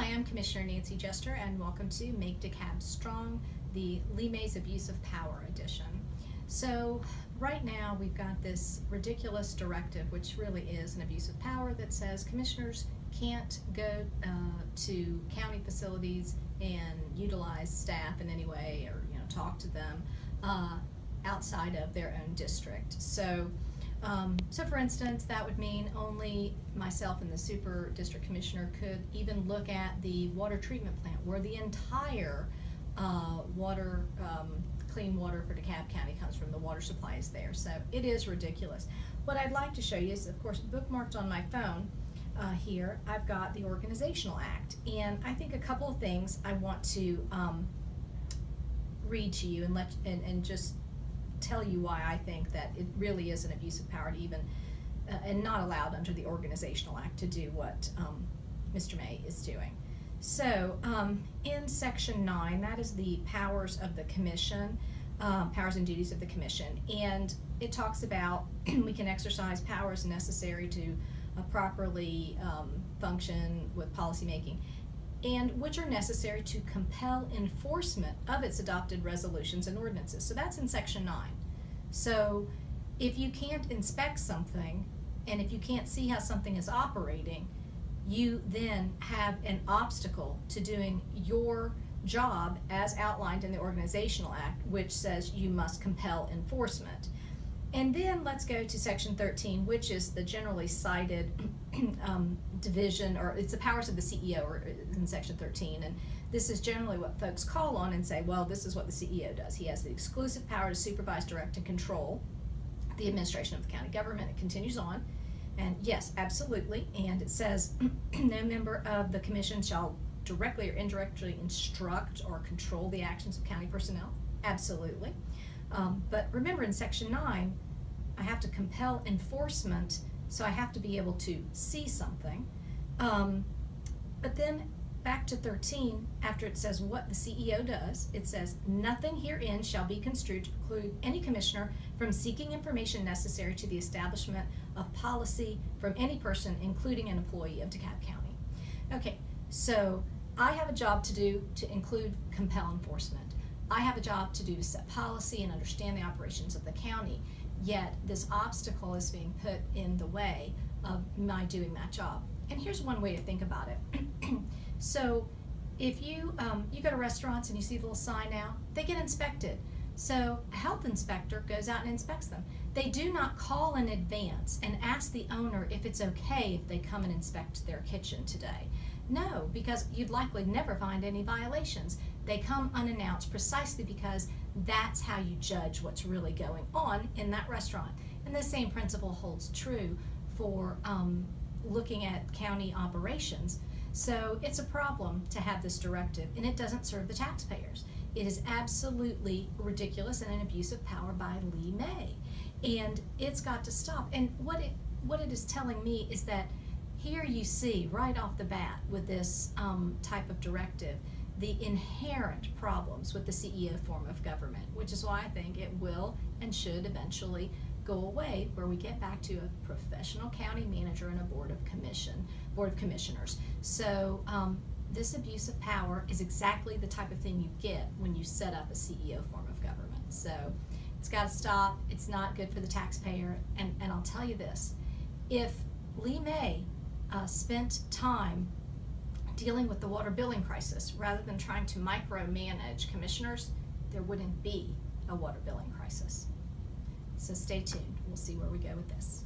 Hi, I'm Commissioner Nancy Jester, and welcome to Make DeKalb Strong, the Lee May's Abuse of Power edition. So right now we've got this ridiculous directive, which really is an abuse of power, that says commissioners can't go to county facilities and utilize staff in any way, or talk to them outside of their own district. So for instance, that would mean only myself and the super district commissioner could even look at the water treatment plant, where the entire clean water for DeKalb County comes from. The water supply is there. So it is ridiculous. What I'd like to show you is, of course, bookmarked on my phone here, I've got the Organizational Act. And I think a couple of things I want to read to you and just tell you why I think that it really is an abuse of power to even and not allowed under the Organizational Act to do what Mr. May is doing. So in Section 9, that is the powers of the Commission, powers and duties of the Commission, and it talks about we can exercise powers necessary to properly function with policymaking, and which are necessary to compel enforcement of its adopted resolutions and ordinances. So that's in Section 9. So if you can't inspect something, and if you can't see how something is operating, you then have an obstacle to doing your job as outlined in the Organizational Act, which says you must compel enforcement. And then let's go to Section 13, which is the generally cited division, or it's the powers of the CEO, or in Section 13. And this is generally what folks call on and say, well, this is what the CEO does. He has the exclusive power to supervise, direct, and control the administration of the county government. It continues on. And yes, absolutely. And it says no member of the commission shall directly or indirectly instruct or control the actions of county personnel. Absolutely. But remember, in Section 9, I have to compel enforcement, so I have to be able to see something. But then back to 13, after it says what the CEO does, it says, nothing herein shall be construed to preclude any commissioner from seeking information necessary to the establishment of policy from any person, including an employee of DeKalb County. Okay, so I have a job to do to include compel enforcement. I have a job to do to set policy and understand the operations of the county, yet this obstacle is being put in the way of my doing that job. And here's one way to think about it. So if you go to restaurants and you see the little sign now, they get inspected. So a health inspector goes out and inspects them. They do not call in advance and ask the owner if it's okay if they come and inspect their kitchen today. No, because you'd likely never find any violations. They come unannounced precisely because that's how you judge what's really going on in that restaurant. And the same principle holds true for looking at county operations. So it's a problem to have this directive, and it doesn't serve the taxpayers. It is absolutely ridiculous and an abuse of power by Lee May, and it's got to stop. And what it is telling me is that here you see right off the bat with this type of directive the inherent problems with the CEO form of government, which is why I think it will and should eventually go away, where we get back to a professional county manager and a board of commissioners. So this abuse of power is exactly the type of thing you get when you set up a CEO form of government. So it's got to stop. It's not good for the taxpayer. And I'll tell you this, if Lee May spent time dealing with the water billing crisis rather than trying to micromanage commissioners, there wouldn't be a water billing crisis. So stay tuned. We'll see where we go with this.